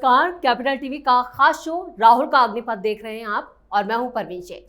नमस्कार, capital TV का खास शो राहुल का अग्निपथ देख रहे हैं आप और मैं हूं परवीन शेख।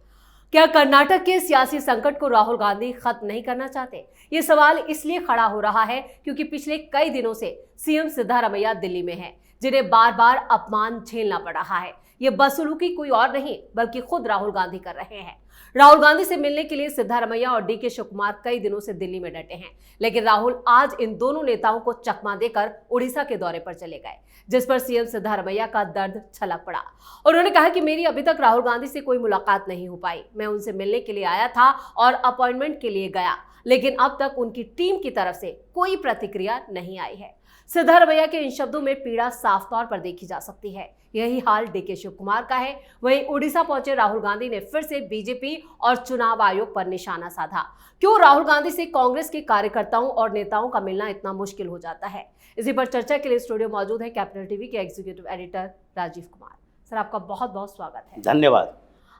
क्या कर्नाटक के सियासी संकट को राहुल गांधी खत्म नहीं करना चाहते? ये सवाल इसलिए खड़ा हो रहा है क्योंकि पिछले कई दिनों से सीएम सिद्धारमैया दिल्ली में हैं, जिन्हें बार बार अपमान झेलना पड़ रहा है। ये बदसलूकी कोई और नहीं बल्कि खुद राहुल गांधी कर रहे हैं। राहुल गांधी से मिलने के लिए सिद्धारमैया और डीके शिव कुमार कई दिनों से दिल्ली में डटे हैं, लेकिन राहुल आज इन दोनों नेताओं को चकमा देकर उड़ीसा के दौरे पर चले गए, जिस पर सीएम सिद्धारमैया का दर्द छलक पड़ा। उन्होंने कहा कि मेरी अभी तक राहुल गांधी से कोई मुलाकात नहीं हो पाई। मैं उनसे मिलने के लिए आया था और अपॉइंटमेंट के लिए गया, लेकिन अब तक उनकी टीम की तरफ से कोई प्रतिक्रिया नहीं आई है। सिद्धारमैया के इन शब्दों में पीड़ा साफ तौर पर देखी जा सकती है। यही हाल डीके शिव कुमार का है। वहीं उड़ीसा पहुंचे राहुल गांधी ने फिर से बीजेपी और चुनाव आयोग पर निशाना साधा। क्यों राहुल गांधी से कांग्रेस के कार्यकर्ताओं और नेताओं का मिलना इतना मुश्किल हो जाता है? इसी पर चर्चा के लिए स्टूडियो मौजूद है कैपिटल टीवी के executive editor Rajeev Kumar. Sir, आपका बहुत बहुत स्वागत है। धन्यवाद।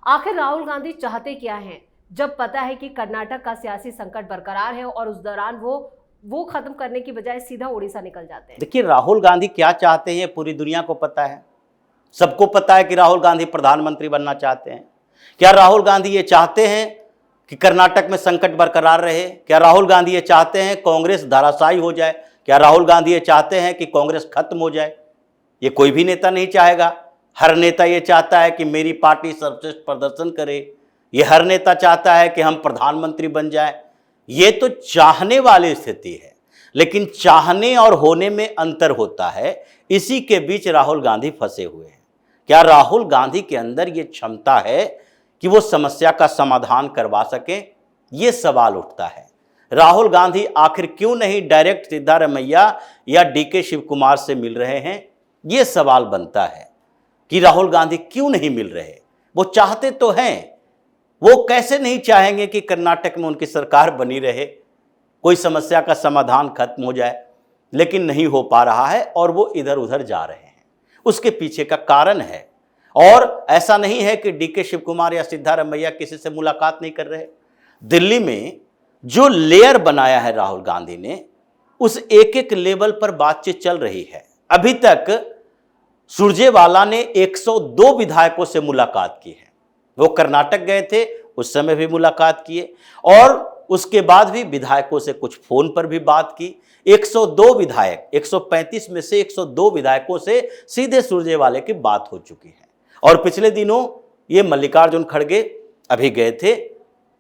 आखिर राहुल गांधी चाहते क्या हैं, जब पता है कि कर्नाटक का सियासी संकट बरकरार है और उस दौरान वो खत्म करने की बजाय सीधा उड़ीसा निकल जाते हैं? देखिए, राहुल गांधी क्या चाहते हैं पूरी दुनिया को पता है। सबको पता है कि राहुल गांधी प्रधानमंत्री बनना चाहते हैं। क्या राहुल गांधी ये चाहते हैं कि कर्नाटक में संकट बरकरार रहे? क्या राहुल गांधी ये चाहते हैं कांग्रेस धराशायी हो जाए? क्या राहुल गांधी ये चाहते हैं कि कांग्रेस खत्म हो जाए? ये कोई भी नेता नहीं चाहेगा। हर नेता ये चाहता है कि मेरी पार्टी सर्वश्रेष्ठ प्रदर्शन करे। ये हर नेता चाहता है कि हम प्रधानमंत्री बन जाए। ये तो चाहने वाली स्थिति है, लेकिन चाहने और होने में अंतर होता है। इसी के बीच राहुल गांधी फंसे हुए हैं। क्या राहुल गांधी के अंदर ये क्षमता है कि वो समस्या का समाधान करवा सकें? ये सवाल उठता है। राहुल गांधी आखिर क्यों नहीं डायरेक्ट सिद्धारमैया या डीके शिव कुमार से मिल रहे हैं? ये सवाल बनता है कि राहुल गांधी क्यों नहीं मिल रहे। वो चाहते तो हैं। वो कैसे नहीं चाहेंगे कि कर्नाटक में उनकी सरकार बनी रहे, कोई समस्या का समाधान खत्म हो जाए, लेकिन नहीं हो पा रहा है और वो इधर उधर जा रहे हैं। उसके पीछे का कारण है। और ऐसा नहीं है कि डीके शिव कुमार या सिद्धारमैया किसी से मुलाकात नहीं कर रहे। दिल्ली में जो लेयर बनाया है राहुल गांधी ने, उस एक एक लेवल पर बातचीत चल रही है। अभी तक सुरजेवाला ने 102 विधायकों से मुलाकात की है। वो कर्नाटक गए थे, उस समय भी मुलाकात किए और उसके बाद भी विधायकों से कुछ फोन पर भी बात की। 102 विधायक, 135 में से 102 विधायकों से सीधे सुरजेवाले की बात हो चुकी है। और पिछले दिनों ये मल्लिकार्जुन खड़गे अभी गए थे।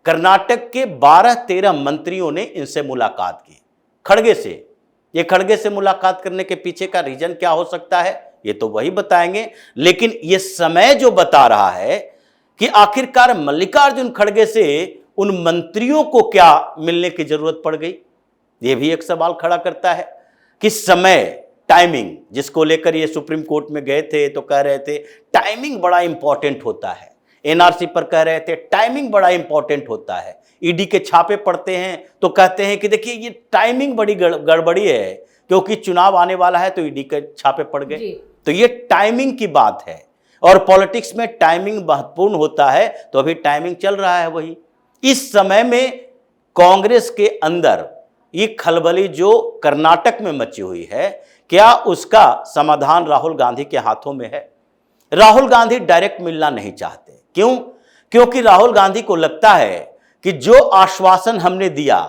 कर्नाटक के 12-13 मंत्रियों ने इनसे मुलाकात की खड़गे से। ये खड़गे से मुलाकात करने के पीछे का रीजन क्या हो सकता है, ये तो वही बताएंगे। लेकिन ये समय जो बता रहा है कि आखिरकार मल्लिकार्जुन खड़गे से उन मंत्रियों को क्या मिलने की जरूरत पड़ गई, यह भी एक सवाल खड़ा करता है कि समय, टाइमिंग, जिसको लेकर ये सुप्रीम कोर्ट में गए थे तो कह रहे थे टाइमिंग बड़ा इंपॉर्टेंट होता है। एनआरसी पर कह रहे थे टाइमिंग बड़ा इंपॉर्टेंट होता है। ईडी के छापे पड़ते हैं तो कहते हैं कि देखिए ये टाइमिंग बड़ी गड़बड़ी है, क्योंकि चुनाव आने वाला है तो ईडी के छापे पड़ गए। तो ये टाइमिंग की बात है और पॉलिटिक्स में टाइमिंग महत्वपूर्ण होता है। तो अभी टाइमिंग चल रहा है वही। इस समय में कांग्रेस के अंदर ये खलबली जो कर्नाटक में मची हुई है, क्या उसका समाधान राहुल गांधी के हाथों में है? राहुल गांधी डायरेक्ट मिलना नहीं चाहते। क्यों? क्योंकि राहुल गांधी को लगता है कि जो आश्वासन हमने दिया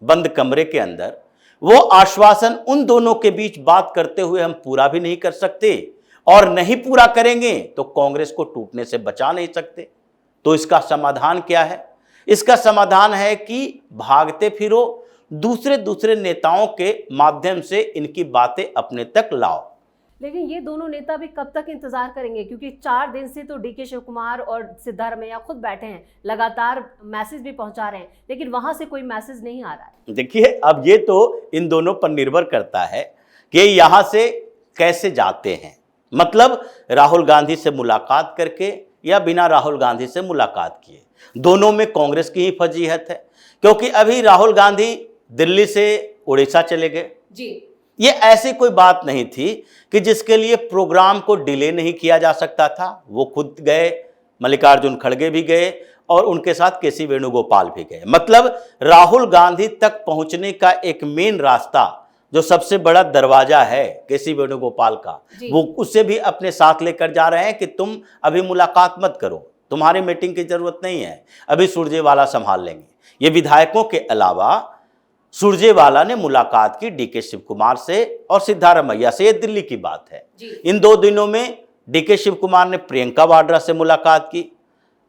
बंद कमरे के अंदर, वो आश्वासन उन दोनों के बीच बात करते हुए हम पूरा भी नहीं कर सकते, और नहीं पूरा करेंगे तो कांग्रेस को टूटने से बचा नहीं सकते। तो इसका समाधान क्या है? इसका समाधान है कि भागते फिरो, दूसरे नेताओं के माध्यम से इनकी बातें अपने तक लाओ। लेकिन ये दोनों नेता भी कब तक इंतजार करेंगे? क्योंकि 4 दिन से तो डीके शिव कुमार और सिद्धारमैया खुद बैठे हैं, लगातार मैसेज भी पहुंचा रहे हैं, लेकिन वहां से कोई मैसेज नहीं आ रहा है। देखिए, अब ये तो इन दोनों पर निर्भर करता है कि यहां से कैसे जाते हैं। मतलब राहुल गांधी से मुलाकात करके या बिना राहुल गांधी से मुलाकात किए। दोनों में कांग्रेस की ही फजीहत है, क्योंकि अभी राहुल गांधी दिल्ली से उड़ीसा चले गए जी। ये ऐसी कोई बात नहीं थी कि जिसके लिए प्रोग्राम को डिले नहीं किया जा सकता था। वो खुद गए, मल्लिकार्जुन खड़गे भी गए और उनके साथ केसी वेणुगोपाल भी गए। मतलब राहुल गांधी तक पहुंचने का एक मेन रास्ता जो सबसे बड़ा दरवाजा है केसी वेणुगोपाल का, वो उसे भी अपने साथ लेकर जा रहे हैं कि तुम अभी मुलाकात मत करो, तुम्हारी मीटिंग की जरूरत नहीं है, अभी सुरजेवाला संभाल लेंगे। ये विधायकों के अलावा सुरजेवाला ने मुलाकात की डीके शिव कुमार से और सिद्धारमैया से, ये दिल्ली की बात है। इन 2 दिनों में डीके शिव कुमार ने प्रियंका वाड्रा से मुलाकात की,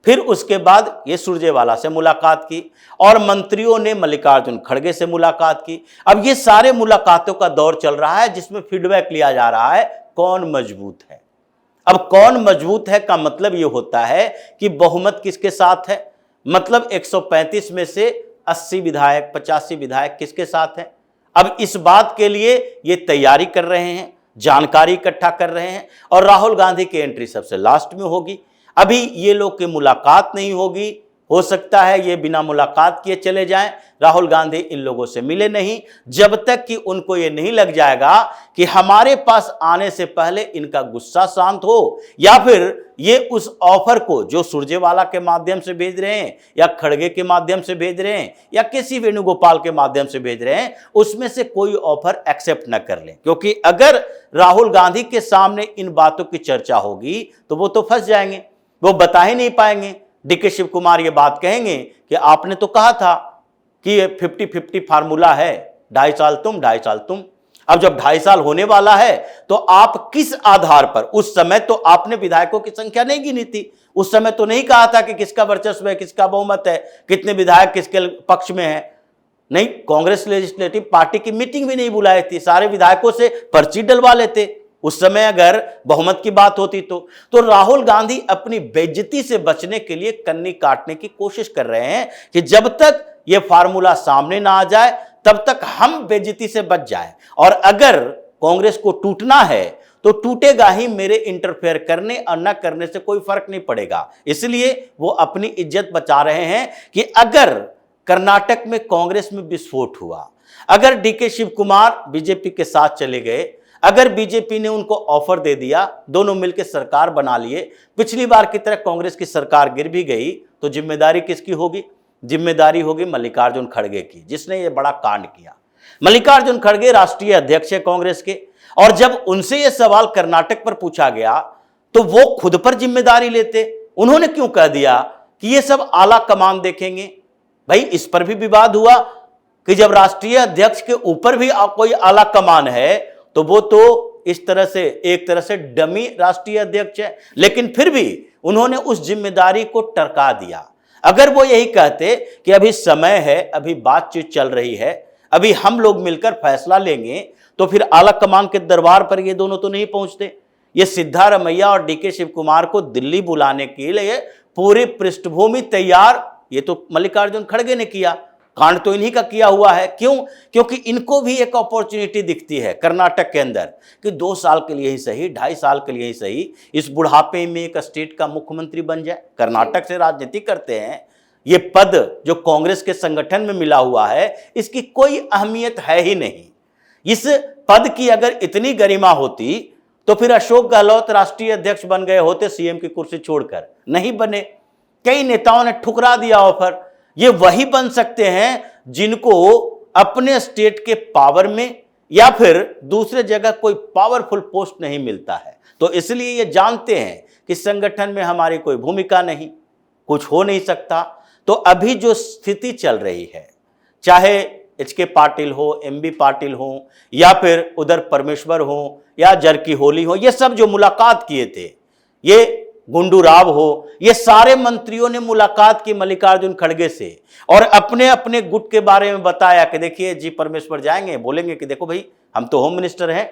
फिर उसके बाद ये सुरजेवाला से मुलाकात की और मंत्रियों ने मल्लिकार्जुन खड़गे से मुलाकात की। अब ये सारे मुलाकातों का दौर चल रहा है जिसमें फीडबैक लिया जा रहा है कौन मजबूत है। अब कौन मजबूत है का मतलब ये होता है कि बहुमत किसके साथ है, मतलब 135 में से 80 विधायक 85 विधायक किसके साथ हैं। अब इस बात के लिए ये तैयारी कर रहे हैं, जानकारी इकट्ठा कर रहे हैं और राहुल गांधी की एंट्री सबसे लास्ट में होगी। अभी ये लोग की मुलाकात नहीं होगी, हो सकता है ये बिना मुलाकात किए चले जाएं, राहुल गांधी इन लोगों से मिले नहीं, जब तक कि उनको ये नहीं लग जाएगा कि हमारे पास आने से पहले इनका गुस्सा शांत हो, या फिर ये उस ऑफर को जो सुरजेवाला के माध्यम से भेज रहे हैं या खड़गे के माध्यम से भेज रहे हैं या किसी वेणुगोपाल के माध्यम से भेज रहे हैं, उसमें से कोई ऑफर एक्सेप्ट न कर लें। क्योंकि अगर राहुल गांधी के सामने इन बातों की चर्चा होगी तो वो तो फंस जाएंगे, वो बता ही नहीं पाएंगे। डीके शिव कुमार ये बात कहेंगे कि आपने तो कहा था कि ये 50-50 फार्मूला है, 2.5 साल तुम 2.5 साल तुम। अब जब 2.5 साल होने वाला है तो आप किस आधार पर, उस समय तो आपने विधायकों की संख्या नहीं गिनी थी, उस समय तो नहीं कहा था कि किसका वर्चस्व है, किसका बहुमत है, कितने विधायक किसके पक्ष में है। नहीं, कांग्रेस लेजिस्लेटिव पार्टी की मीटिंग भी नहीं बुलाई थी, सारे विधायकों से पर्ची डलवा लेते उस समय अगर बहुमत की बात होती तो राहुल गांधी अपनी बेइज्जती से बचने के लिए कन्नी काटने की कोशिश कर रहे हैं कि जब तक यह फार्मूला सामने ना आ जाए तब तक हम बेइज्जती से बच जाए, और अगर कांग्रेस को टूटना है तो टूटेगा ही, मेरे इंटरफेयर करने और न करने से कोई फर्क नहीं पड़ेगा। इसलिए वो अपनी इज्जत बचा रहे हैं कि अगर कर्नाटक में कांग्रेस में विस्फोट हुआ, अगर डीके शिव कुमार बीजेपी के साथ चले गए, अगर बीजेपी ने उनको ऑफर दे दिया, दोनों मिलकर सरकार बना लिए, पिछली बार की तरह कांग्रेस की सरकार गिर भी गई, तो जिम्मेदारी किसकी होगी? जिम्मेदारी होगी मल्लिकार्जुन खड़गे की, जिसने ये बड़ा कांड किया। मल्लिकार्जुन खड़गे राष्ट्रीय अध्यक्ष है कांग्रेस के, और जब उनसे यह सवाल कर्नाटक पर पूछा गया तो वो खुद पर जिम्मेदारी लेते। उन्होंने क्यों कह दिया कि ये सब आला कमान देखेंगे? भाई, इस पर भी विवाद हुआ कि जब राष्ट्रीय अध्यक्ष के ऊपर भी कोई आला कमान है तो वो तो इस तरह से, एक तरह से डमी राष्ट्रीय अध्यक्ष है, लेकिन फिर भी उन्होंने उस जिम्मेदारी को टरका दिया। अगर वो यही कहते कि अभी समय है, अभी बातचीत चल रही है, अभी हम लोग मिलकर फैसला लेंगे, तो फिर आला कमान के दरबार पर ये दोनों तो नहीं पहुंचते। ये सिद्धारमैया और डीके शिव कुमार को दिल्ली बुलाने के लिए पूरी पृष्ठभूमि तैयार ये तो मल्लिकार्जुन खड़गे ने किया, कांड तो इन्हीं का किया हुआ है। क्यों? क्योंकि इनको भी एक अपॉर्चुनिटी दिखती है कर्नाटक के अंदर कि 2 साल के लिए ही सही, 2.5 साल के लिए ही सही, इस बुढ़ापे में एक स्टेट का मुख्यमंत्री बन जाए। कर्नाटक से राजनीति करते हैं, ये पद जो कांग्रेस के संगठन में मिला हुआ है, इसकी कोई अहमियत है ही नहीं। इस पद की अगर इतनी गरिमा होती तो फिर अशोक गहलोत राष्ट्रीय अध्यक्ष बन गए होते सीएम की कुर्सी छोड़कर, नहीं बने। कई नेताओं ने ठुकरा दिया ऑफर। ये वही बन सकते हैं जिनको अपने स्टेट के पावर में या फिर दूसरे जगह कोई पावरफुल पोस्ट नहीं मिलता है, तो इसलिए ये जानते हैं कि संगठन में हमारी कोई भूमिका नहीं, कुछ हो नहीं सकता। तो अभी जो स्थिति चल रही है, चाहे एच.के. पाटिल हो, एम.बी. पाटिल हो, या फिर उधर परमेश्वर हो या जरकी होली हो, ये सब जो मुलाकात किए थे, ये गुंडू राव हो, ये सारे मंत्रियों ने मुलाकात की मल्लिकार्जुन खड़गे से और अपने अपने गुट के बारे में बताया कि देखिए जी, परमेश्वर जाएंगे, बोलेंगे कि देखो भाई, हम तो होम मिनिस्टर हैं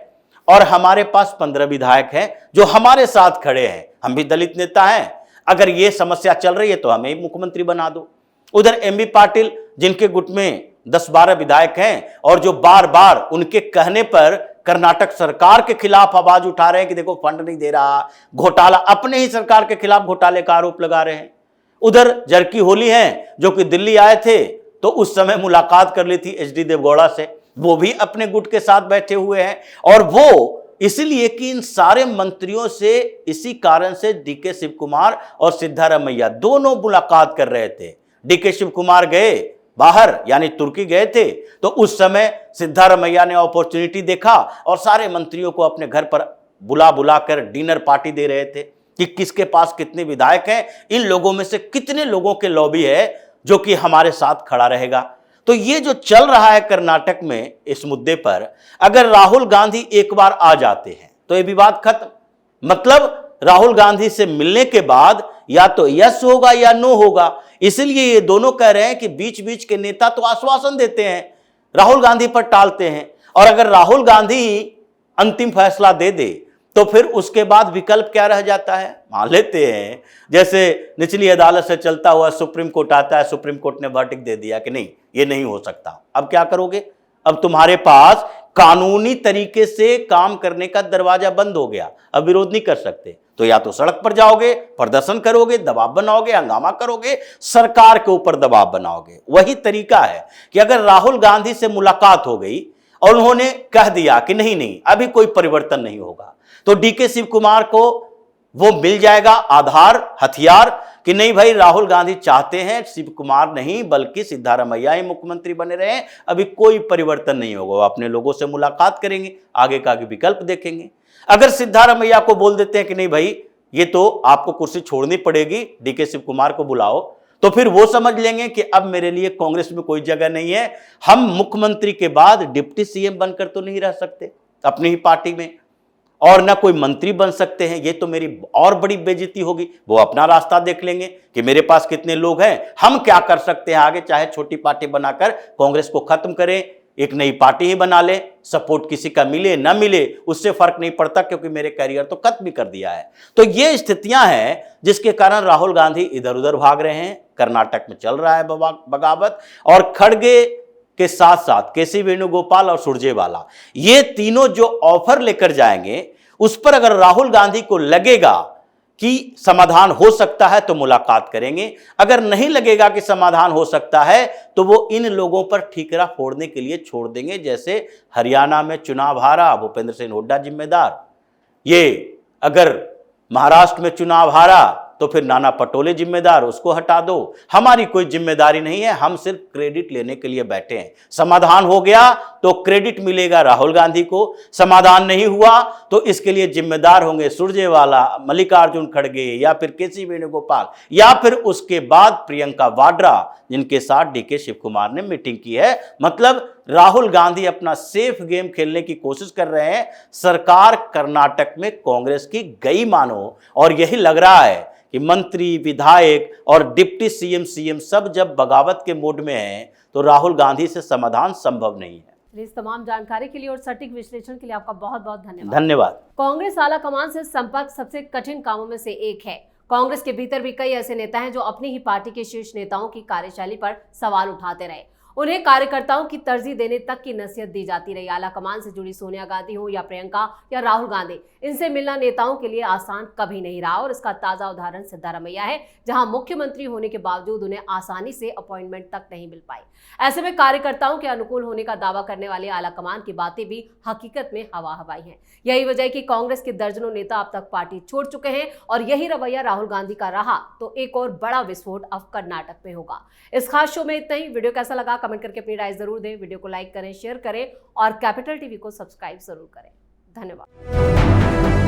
और हमारे पास 15 विधायक हैं जो हमारे साथ खड़े हैं, हम भी दलित नेता हैं, अगर ये समस्या चल रही है तो हमें मुख्यमंत्री बना दो। उधर एम.बी. पाटिल, जिनके गुट में 10-12 विधायक हैं और जो बार बार उनके कहने पर कर्नाटक सरकार के खिलाफ आवाज उठा रहे हैं कि देखो फंड नहीं दे रहा, घोटाला, अपने ही सरकार के खिलाफ घोटाले का आरोप लगा रहे हैं। उधर जरकी होली हैं जो कि दिल्ली आए थे तो उस समय मुलाकात कर ली थी एच.डी. देवगौड़ा से, वो भी अपने गुट के साथ बैठे हुए हैं, और वो इसलिए कि इन सारे मंत्रियों से इसी कारण से डीके शिव कुमार और सिद्धारमैया दोनों मुलाकात कर रहे थे। डीके शिव कुमार गए बाहर यानी तुर्की गए थे, तो उस समय सिद्धारमैया ने अपॉर्चुनिटी देखा और सारे मंत्रियों को अपने घर पर बुला कर डिनर पार्टी दे रहे थे कि किसके पास कितने विधायक हैं, इन लोगों में से कितने लोगों के लॉबी है जो कि हमारे साथ खड़ा रहेगा। तो ये जो चल रहा है कर्नाटक में इस मुद्दे पर, अगर राहुल गांधी एक बार आ जाते हैं तो ये विवाद खत्म। मतलब राहुल गांधी से मिलने के बाद या तो यस होगा या नो होगा। इसलिए ये दोनों कह रहे हैं कि बीच बीच के नेता तो आश्वासन देते हैं, राहुल गांधी पर टालते हैं, और अगर राहुल गांधी अंतिम फैसला दे दे तो फिर उसके बाद विकल्प क्या रह जाता है। मान लेते हैं जैसे निचली अदालत से चलता हुआ सुप्रीम कोर्ट आता है, सुप्रीम कोर्ट ने वर्डिक्ट दे दिया कि नहीं ये नहीं हो सकता, अब क्या करोगे? अब तुम्हारे पास कानूनी तरीके से काम करने का दरवाजा बंद हो गया, अब विरोध नहीं कर सकते, तो या तो सड़क पर जाओगे, प्रदर्शन करोगे, दबाव बनाओगे, हंगामा करोगे, सरकार के ऊपर दबाव बनाओगे। वही तरीका है कि अगर राहुल गांधी से मुलाकात हो गई और उन्होंने कह दिया कि नहीं नहीं अभी कोई परिवर्तन नहीं होगा, तो डीके शिव कुमार को वो मिल जाएगा आधार, हथियार कि नहीं भाई राहुल गांधी चाहते हैं शिव कुमार नहीं बल्कि सिद्धारमैया ही मुख्यमंत्री बने रहे, अभी कोई परिवर्तन नहीं होगा। वो अपने लोगों से मुलाकात करेंगे, आगे का आगे विकल्प देखेंगे। अगर सिद्धारमैया को बोल देते हैं कि नहीं भाई ये तो आपको कुर्सी छोड़नी पड़ेगी, डीके शिव कुमार को बुलाओ, तो फिर वो समझ लेंगे कि अब मेरे लिए कांग्रेस में कोई जगह नहीं है, हम मुख्यमंत्री के बाद डिप्टी सीएम बनकर तो नहीं रह सकते अपनी ही पार्टी में, और ना कोई मंत्री बन सकते हैं, ये तो मेरी और बड़ी बेइज्जती होगी। वो अपना रास्ता देख लेंगे कि मेरे पास कितने लोग हैं, हम क्या कर सकते हैं आगे, चाहे छोटी पार्टी बनाकर कांग्रेस को खत्म करें, एक नई पार्टी ही बना ले, सपोर्ट किसी का मिले ना मिले उससे फर्क नहीं पड़ता क्योंकि मेरे करियर तो खत्म भी कर दिया है। तो ये स्थितियां हैं जिसके कारण राहुल गांधी इधर उधर भाग रहे हैं। कर्नाटक में चल रहा है बगावत, और खड़गे के साथ साथ केसी वेणुगोपाल और सुरजेवाला, ये तीनों जो ऑफर लेकर जाएंगे उस पर अगर राहुल गांधी को लगेगा कि समाधान हो सकता है तो मुलाकात करेंगे, अगर नहीं लगेगा कि समाधान हो सकता है तो वो इन लोगों पर ठीकरा फोड़ने के लिए छोड़ देंगे। जैसे हरियाणा में चुनाव हारा भूपेंद्र सिंह हुड्डा जिम्मेदार, ये अगर महाराष्ट्र में चुनाव हारा तो फिर नाना पटोले जिम्मेदार, उसको हटा दो, हमारी कोई जिम्मेदारी नहीं है, हम सिर्फ क्रेडिट लेने के लिए बैठे हैं। समाधान हो गया तो क्रेडिट मिलेगा राहुल गांधी को, समाधान नहीं हुआ तो इसके लिए जिम्मेदार होंगे सुरजेवाला, मल्लिकार्जुन खड़गे या फिर केसी वेणुगोपाल या फिर उसके बाद प्रियंका वाड्रा जिनके साथ डीके शिव कुमार ने मीटिंग की है। मतलब राहुल गांधी अपना सेफ गेम खेलने की कोशिश कर रहे हैं। सरकार कर्नाटक में कांग्रेस की गई मानो, और यही लग रहा है कि मंत्री, विधायक और डिप्टी सीएम सब जब बगावत के मूड में हैं तो राहुल गांधी से समाधान संभव नहीं है। इस तमाम जानकारी के लिए और सटीक विश्लेषण के लिए आपका बहुत बहुत धन्यवाद। धन्यवाद। कांग्रेस आला कमान से संपर्क सबसे कठिन कामों में से एक है। कांग्रेस के भीतर भी कई ऐसे नेता हैं जो अपनी ही पार्टी के शीर्ष नेताओं की कार्यशैली पर सवाल उठाते रहे, उन्हें कार्यकर्ताओं की तरजीह देने तक की नसीहत दी जाती रही। आला कमान से जुड़ी सोनिया गांधी हो या प्रियंका या राहुल गांधी, इनसे मिलना नेताओं के लिए आसान कभी नहीं रहा, और इसका ताजा उदाहरण सिद्धारमैया है, जहां मुख्यमंत्री होने के बावजूद उन्हें आसानी से अपॉइंटमेंट तक नहीं मिल पाई। ऐसे में कार्यकर्ताओं के अनुकूल होने का दावा करने वाले आला कमान की बातें भी हकीकत में हवा हवाई हैं। यही वजह है कि कांग्रेस के दर्जनों नेता अब तक पार्टी छोड़ चुके हैं, और यही रवैया राहुल गांधी का रहा तो एक और बड़ा विस्फोट अब कर्नाटक में होगा। इस खास शो में इतना ही। वीडियो कैसा लगा कमेंट करके अपनी राय जरूर दें, वीडियो को लाइक करें, शेयर करें और कैपिटल टीवी को सब्सक्राइब जरूर करें। धन्यवाद।